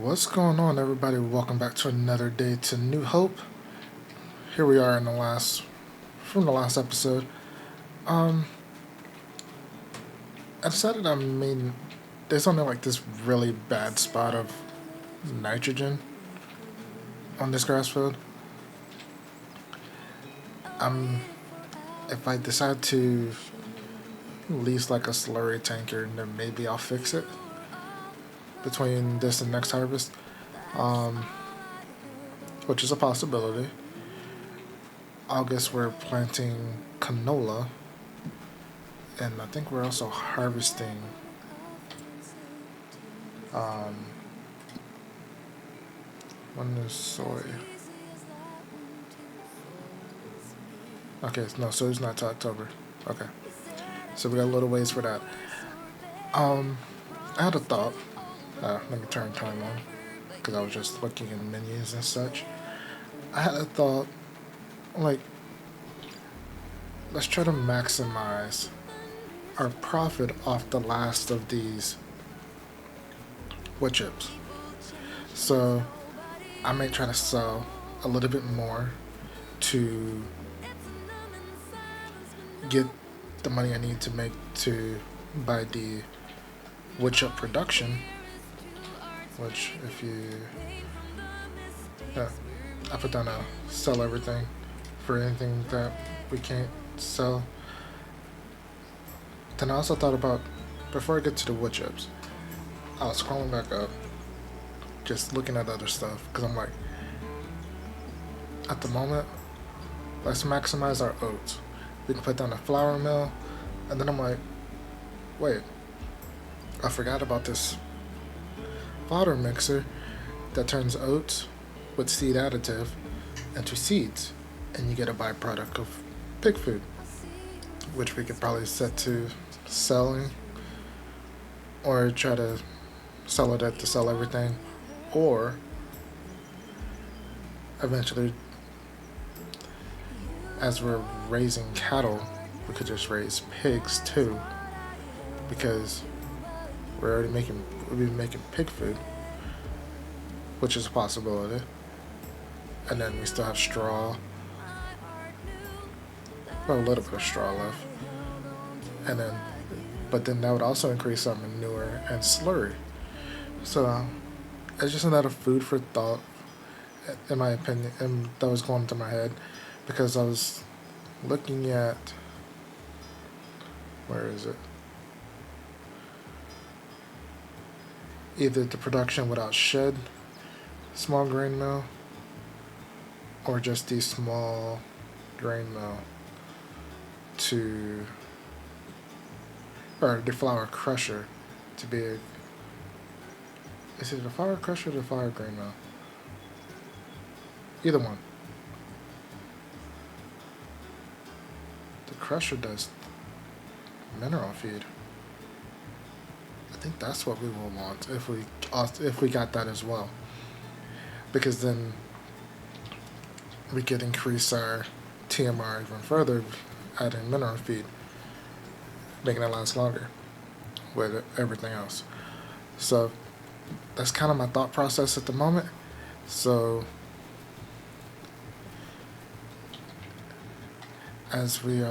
What's going on, everybody? Welcome back to another day to New Hope. Here we are in from the last episode. Um, I decided there's only like this really bad spot of nitrogen on this grass field. If I decide to lease like a slurry tanker, then maybe I'll fix it between this and next harvest, um, which is a possibility. August we're planting canola, and I think we're also harvesting um, when is soy. Okay, no, soy's not till October. Okay, so we got a little ways for that. I had a thought. Let me turn time on because I was just looking at menus and such. I had a thought, like, let's try to maximize our profit off the last of these wood chips. So I may try to sell a little bit more to get the money I need to make to buy the Woodchip production, which I put down a sell everything for anything that we can't sell. Then I also thought about, before I get to the wood chips, I was scrolling back up, just looking at other stuff, because I'm like, at the moment, let's maximize our oats. We can put down a flour mill, and then I'm like, wait, I forgot about this fodder mixer that turns oats with seed additive into seeds, and you get a byproduct of pig food, which we could probably set to selling, or try to sell it at to sell everything, or eventually, as we're raising cattle, we could just raise pigs too, because we'll be making pig food, which is a possibility. And then we still have straw, well, a little bit of straw left, but then that would also increase our manure and slurry. So it's just another food for thought, in my opinion, and that was going into my head because I was looking at, where is it? Either the production without shed small grain mill, or just the small grain mill or the flour crusher to be is it the flour crusher or the flour grain mill? Either one. The crusher does mineral feed. I think that's what we will want if we got that as well, because then we could increase our TMR even further, adding mineral feed, making it last longer with everything else. So that's kind of my thought process at the moment. So as we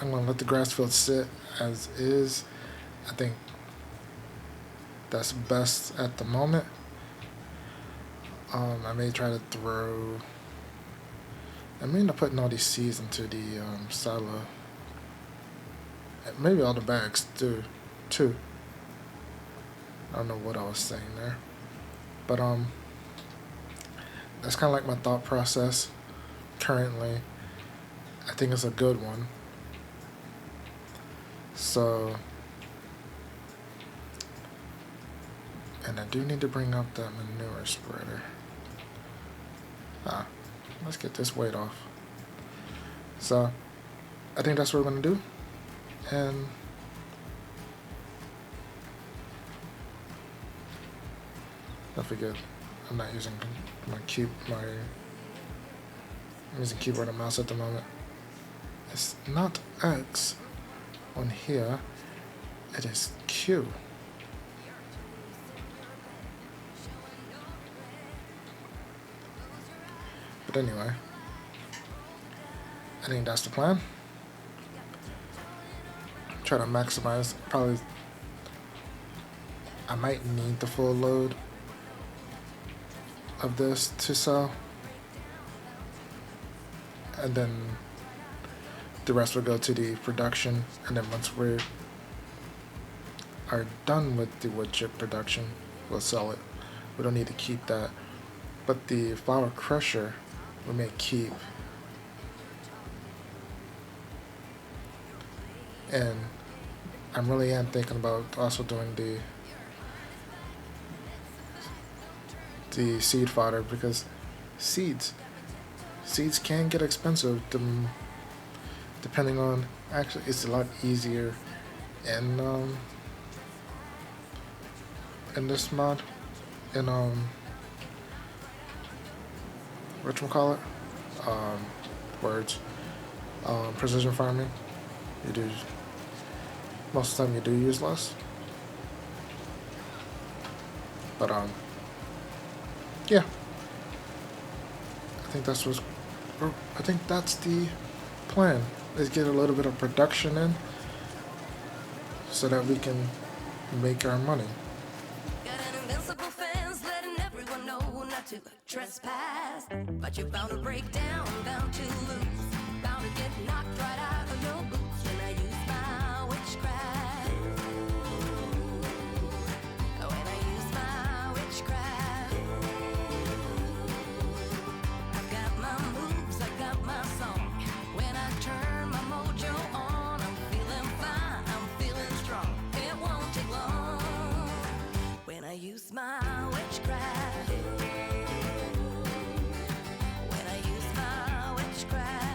I'm gonna let the grass field sit as is. I think that's best at the moment. I may try to I may end up putting all these seeds into the silo. Maybe all the bags too. I don't know what I was saying there. But that's kinda like my thought process currently. I think it's a good one. So, and I do need to bring up that manure spreader. Let's get this weight off. So, I think that's what we're gonna do. And don't forget, I'm using keyboard and mouse at the moment. It's not X on here. It is Q. But anyway, I think that's the plan. Try to maximize. Probably, I might need the full load of this to sell, and then the rest will go to the production. And then once we are done with the wood chip production, we'll sell it. We don't need to keep that, but the flour crusher we may keep. And I really am thinking about also doing the seed fodder, because seeds can get expensive depending on, actually it's a lot easier in this mod, in whatchamacallit, words, precision farming. You do, most of the time you do use less, but yeah, I think that's the plan, is get a little bit of production in so that we can make our money. Got an invincible fence letting everyone know not to trespass, but you're bound to break down, bound to lose, bound to get knocked right out of your boots when I use my witchcraft. When I use my witchcraft, I've got my moves, I got my song. When I turn my mojo on, I'm feeling fine, I'm feeling strong. It won't take long when I use my witchcraft. When I use my witchcraft.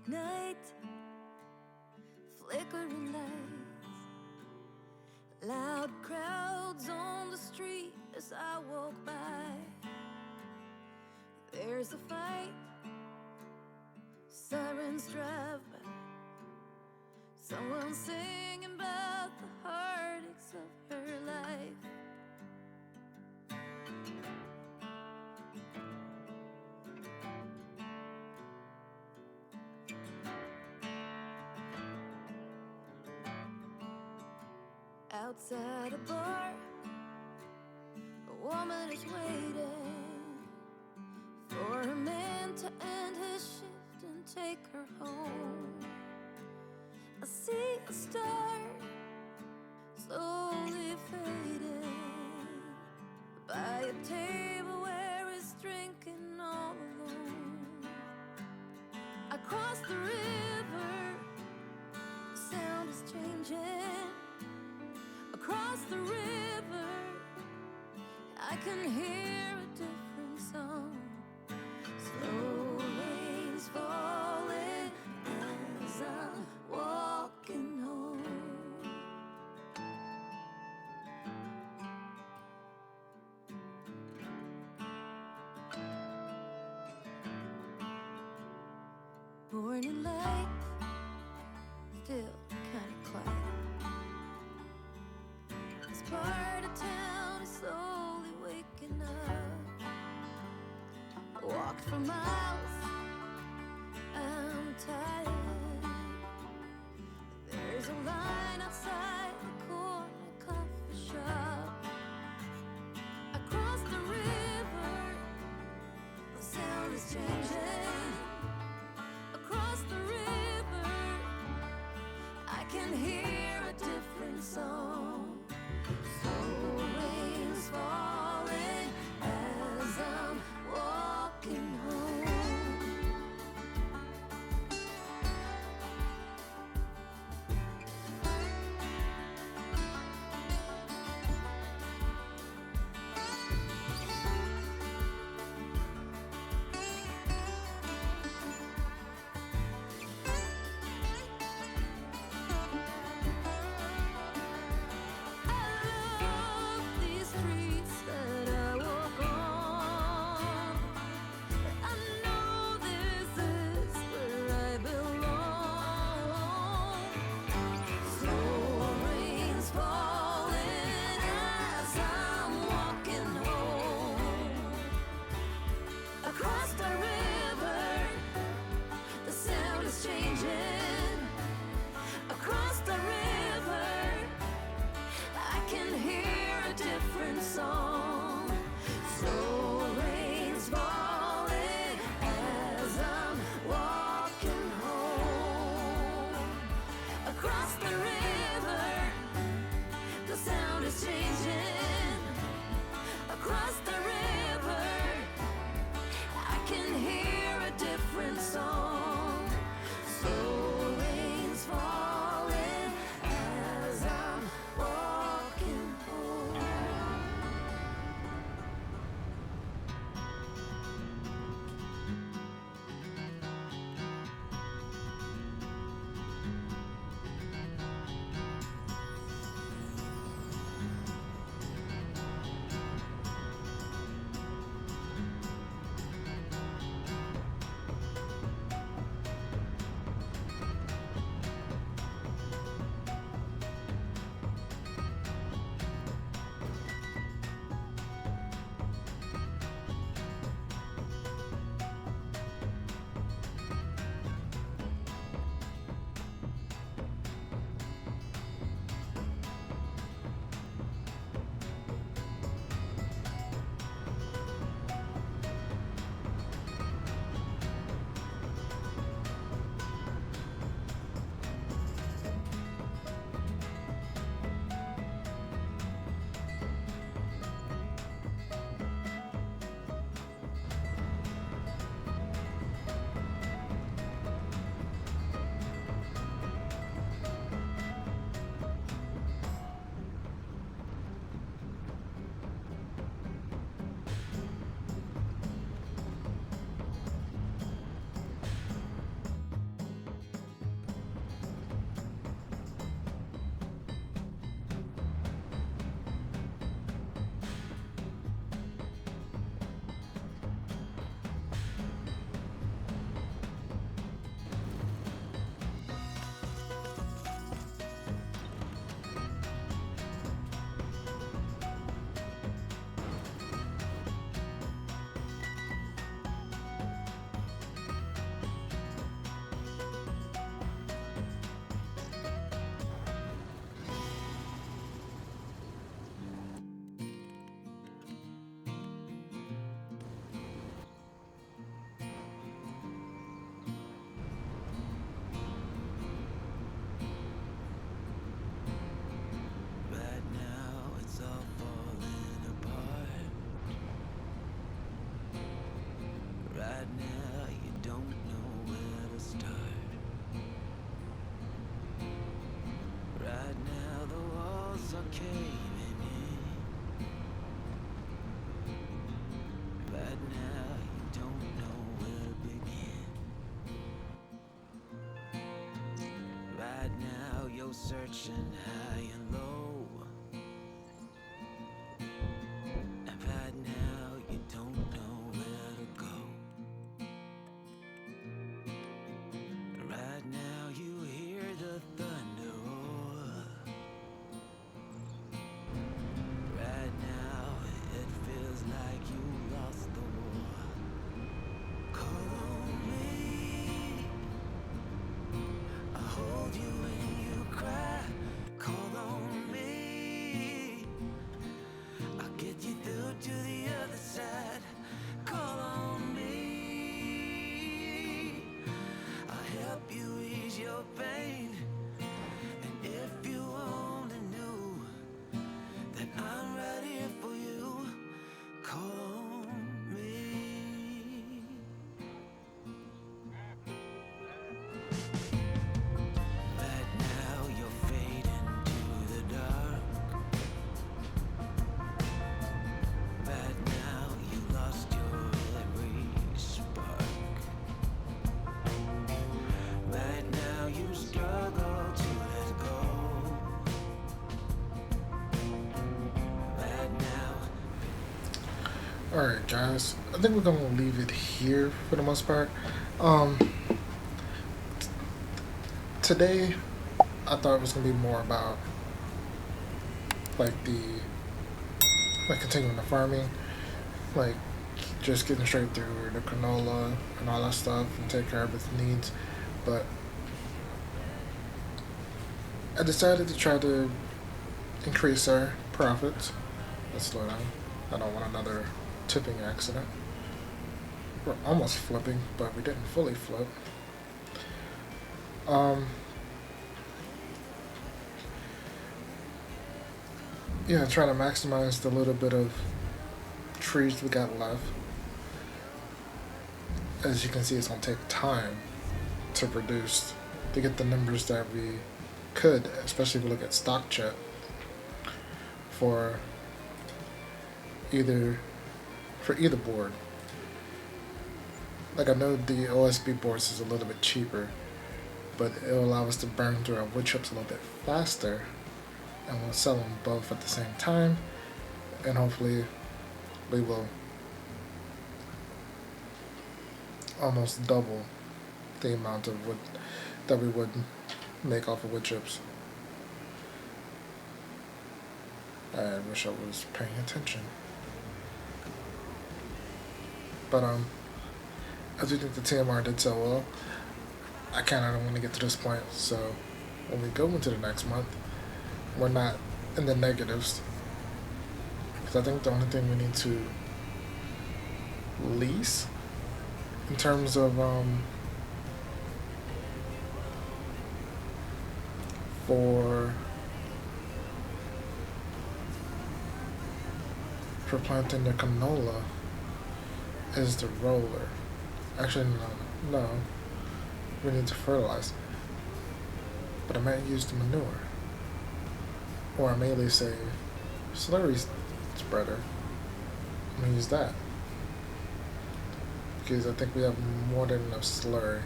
night, flickering lights, loud crowds on the street as I walk by. There's a fight, sirens drive by, someone singing about the heartaches of her life. Outside a bar, a woman is waiting for a man to end his shift and take her home. I see a star slowly fading by a table where he's drinking all alone. I cross the river, the sound is changing. Across the river, I can hear a different song. Slow rains falling as I'm walking home. Morning light, still kinda quiet. Part of town is slowly waking up. I walked for miles, I'm tired. There's a line outside the corner coffee shop. I crossed the river, the sound is changing. Across the river, I can hear a different song. Rain's falling as I'm walking home. searching high and low, and right now you don't know where to go. Right now you hear the thunder roar. Right now it feels like you lost the war. Call on me, I'll hold you when you cry. Call on me, I'll get you through to the other side. Call on me, I'll help you ease your pain. And if you only knew that I'm right here for you, call on me. Right now you're fading to the dark. Right now you lost your every spark. Right now you struggle to let go. Right now. Alright, guys. I think we're gonna leave it here for the most part. Today, I thought it was gonna be more about like continuing the farming, like just getting straight through the canola and all that stuff and take care of its needs. But I decided to try to increase our profits. Let's slow down. I don't want another tipping accident. We're almost flipping, but we didn't fully flip. Yeah, trying to maximize the little bit of trees we got left. As you can see, it's gonna take time to produce, to get the numbers that we could, especially if we look at stock chip for either board. Like, I know the OSB boards is a little bit cheaper, but it'll allow us to burn through our wood chips a little bit faster, and we'll sell them both at the same time, and hopefully we will almost double the amount of wood that we would make off of wood chips. I wish I was paying attention. But I do think the TMR did so well. I kinda don't want to get to this point, so when we go into the next month, we're not in the negatives. Because I think the only thing we need to lease in terms of for planting the canola is the roller. Actually, no, we need to fertilize. But I might use the manure, or I may at least say slurry spreader. I'm gonna use that because I think we have more than enough slurry.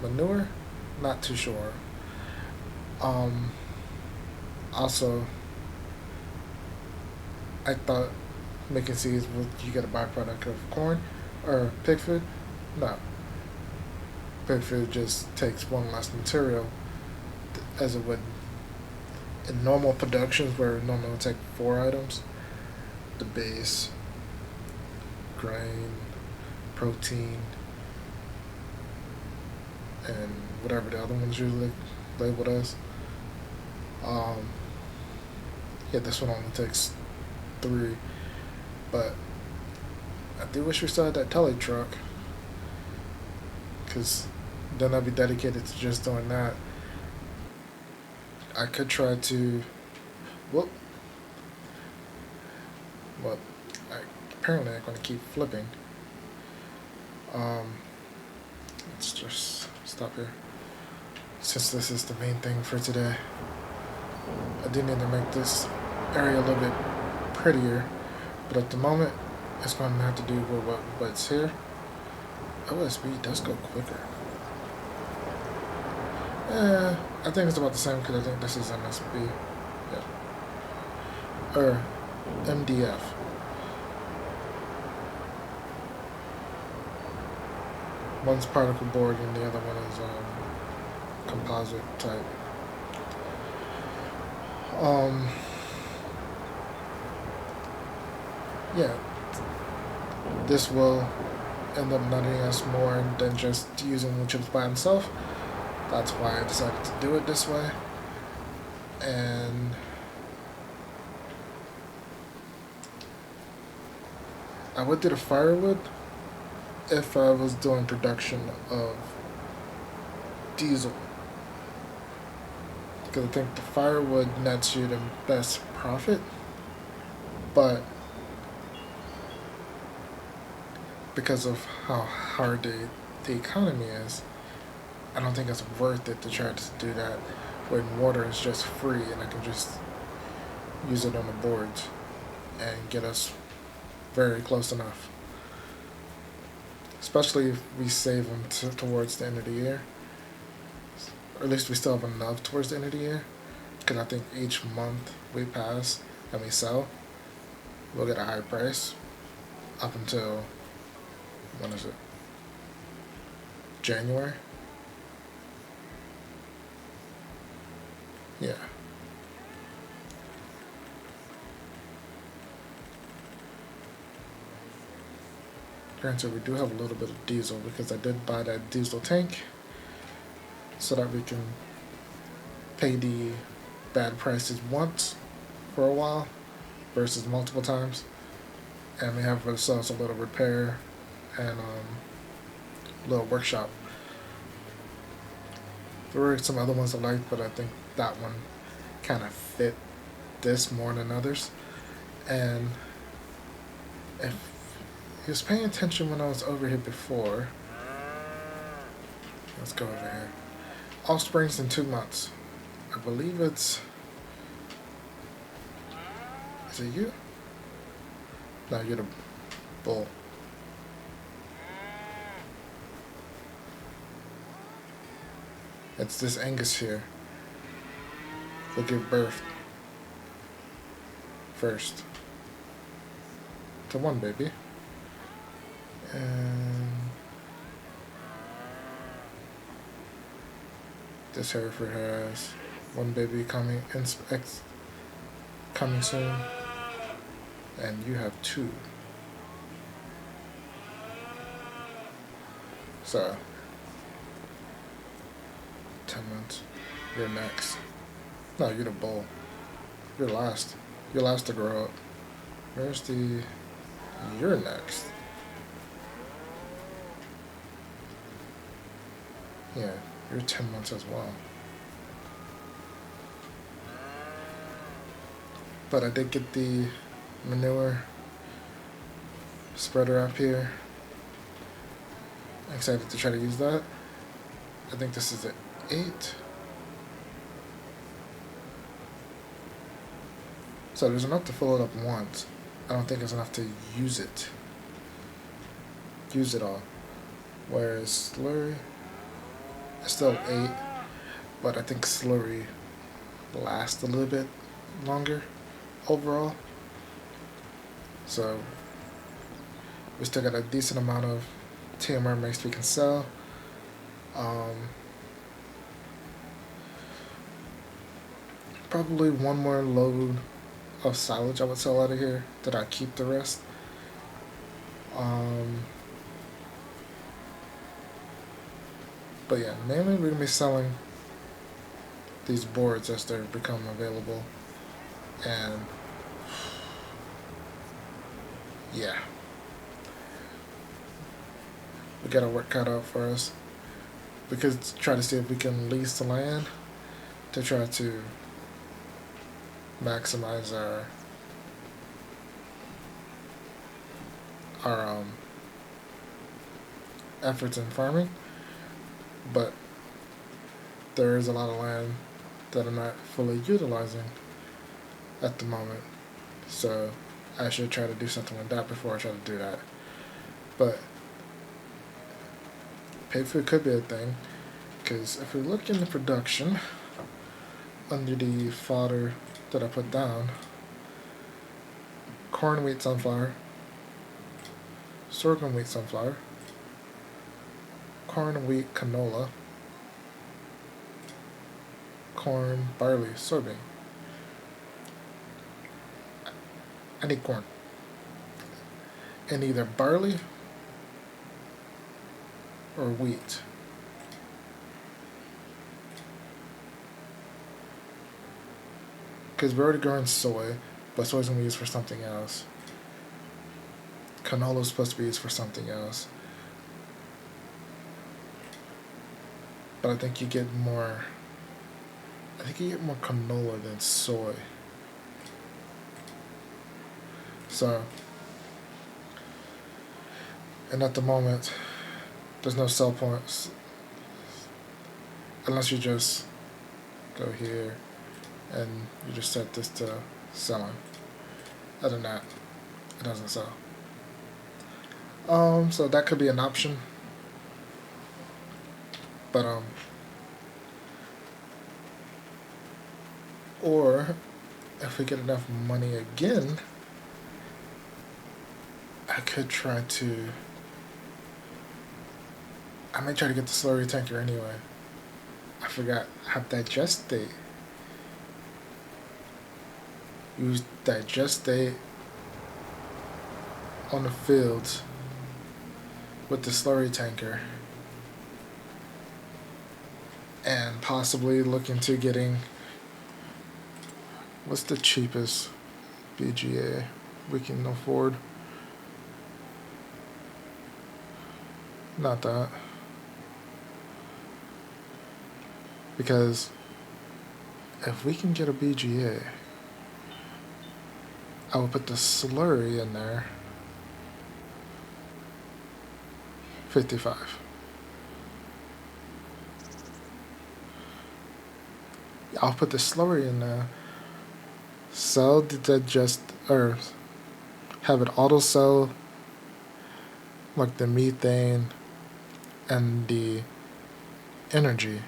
Manure, not too sure. Also, I thought making seeds, would you get a byproduct of corn or pig food? No. Pig food just takes one less material as it would in normal productions where it normally would take 4 items: the base, grain, protein, and whatever the other ones usually labeled as. Yeah, this one only takes 3, but I do wish we still had that telly truck, because then I'd be dedicated to just doing that. I could try to, well, apparently I'm going to keep flipping. Let's just stop here, since this is the main thing for today. I do need to make this area a little bit prettier, but at the moment it's going to have to do with what's here. OSB does go quicker. I think it's about the same because I think this is MSB. Yeah. Or MDF. One's particle board and the other one is composite type. Yeah, this will end up nutting us more than just using Woodchips by himself. That's why I decided to do it this way. And I would do the firewood if I was doing production of diesel. Because I think the firewood nets you the best profit. But because of how hard the economy is, I don't think it's worth it to try to do that when water is just free and I can just use it on the boards and get us very close enough. Especially if we save them towards the end of the year. Or at least we still have enough towards the end of the year. Because I think each month we pass and we sell, we'll get a high price up until, when is it? January? Yeah. Granted, we do have a little bit of diesel because I did buy that diesel tank so that we can pay the bad prices once for a while versus multiple times. And we have ourselves a little repair and little workshop. There were some other ones I liked, but I think that one kind of fit this more than others. And if he was paying attention when I was over here before, let's go over here. Offsprings in 2 months. I believe it's. Is it you? No, you're the bull. It's this Angus here. Will give birth first to one baby. And this Hereford has one baby coming coming soon, and you have 2. So 10 months. You're next. No, you're the bull. You're last. You're last to grow up. Where's the... You're next. Yeah, you're 10 months as well. But I did get the manure spreader up here. I'm excited to try to use that. I think this is an 8. So there's enough to fill it up once. I don't think it's enough to use it. Use it all. Whereas slurry, it's still 8, but I think slurry lasts a little bit longer overall. So we still got a decent amount of TMR mix we can sell. Probably one more load of silage I would sell out of here. Did I keep the rest? But yeah, mainly we're gonna be selling these boards as they become available, and yeah, we got our work cut out for us. We could try to see if we can lease the land to try to maximize our efforts in farming, but there is a lot of land that I'm not fully utilizing at the moment, so I should try to do something like that before I try to do that. But paid food could be a thing, Because if we look in the production, under the fodder that I put down, corn, wheat, sunflower, sorghum, wheat, sunflower, corn, wheat, canola, corn, barley, soybean. I need corn. And either barley or wheat. Because we're already growing soy, but soy's going to be used for something else. Canola's supposed to be used for something else. But I think you get more... I think you get more canola than soy. So... And at the moment, there's no sell points. Unless you just go here and you just set this to selling. Other than that, it doesn't sell. So that could be an option. But or if we get enough money again, I could try to... I might try to get the slurry tanker anyway. I forgot, have digestate. Use digestate on the fields with the slurry tanker. And possibly look into getting... What's the cheapest BGA we can afford? Not that. Because if we can get a BGA, I will put the slurry in there. 55. I'll put the slurry in there. Sell the digest, or have it auto sell like the methane and the energy.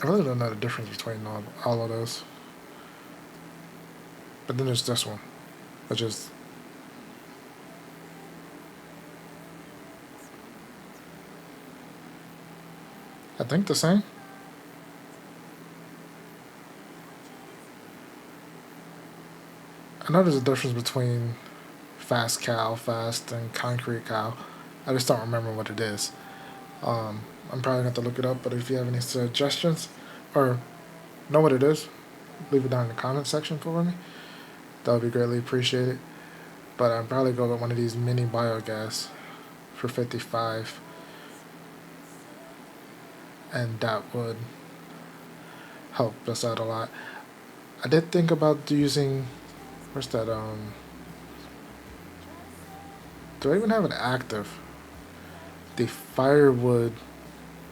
I really don't know the difference between all of those. But then there's this one, which is I think the same. I know there's a difference between fast cow, fast, and concrete cow. I just don't remember what it is. I'm probably going to have to look it up, but if you have any suggestions or know what it is, leave it down in the comment section for me. That would be greatly appreciated. But I'd probably go with one of these mini biogas for 55. And that would help us out a lot. I did think about using... Where's that, do I even have it active? The firewood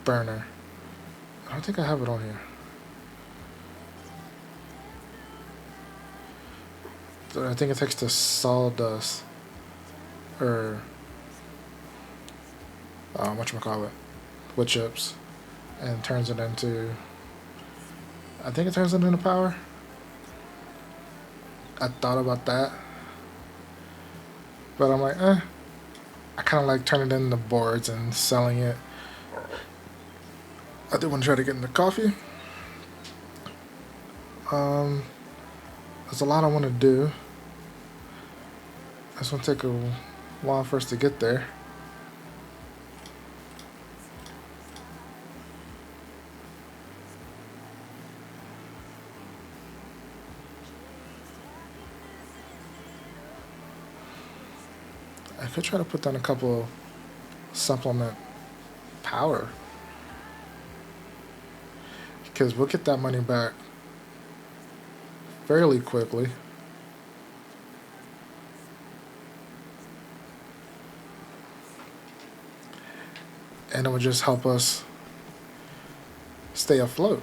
burner. I don't think I have it on here. So I think it takes the sawdust, or whatchamacallit, wood chips, and turns it into, I think it turns it into power. I thought about that, but I'm like, I kind of like turning it into boards and selling it. I did want to try to get into coffee. There's a lot I want to do. It's going to take a while for us to get there. I could try to put down a couple supplement power, because we'll get that money back fairly quickly. And it would just help us stay afloat,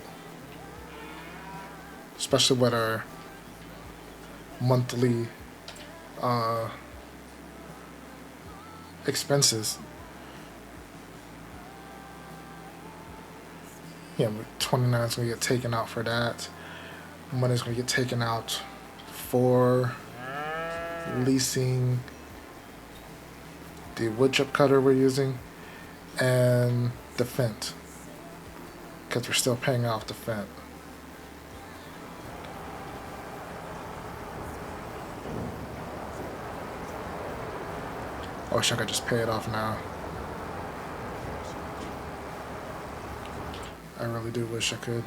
especially with our monthly expenses. Yeah, 29 is going to get taken out for that. Money's going to get taken out for leasing the woodchip cutter we're using and the fent, because we're still paying off the fent. I wish I could just pay it off now. I really do wish I could.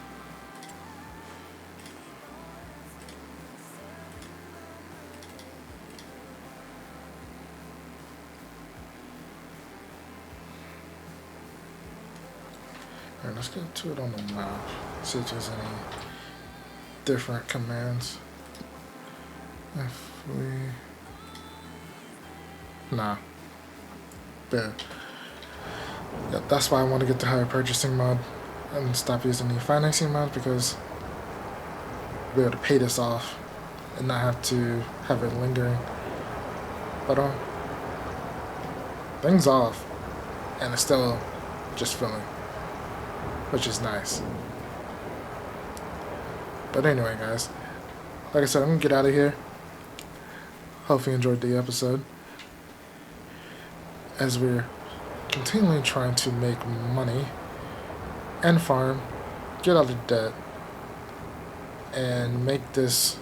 Alright, let's get to it on the map. See if there's any different commands. If we... Nah. There. Yeah, that's why I want to get the higher purchasing mod and stop using the financing mod, because we'll be able to pay this off and not have to have it lingering. But things off and it's still just filling, which is nice. But anyway, guys, like I said, I'm gonna get out of here. Hope you enjoyed the episode, as we're continually trying to make money and farm, get out of debt, and make this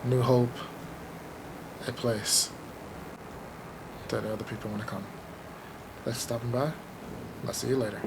New Hope a place that other people want to come. Thanks for stopping by. I'll see you later.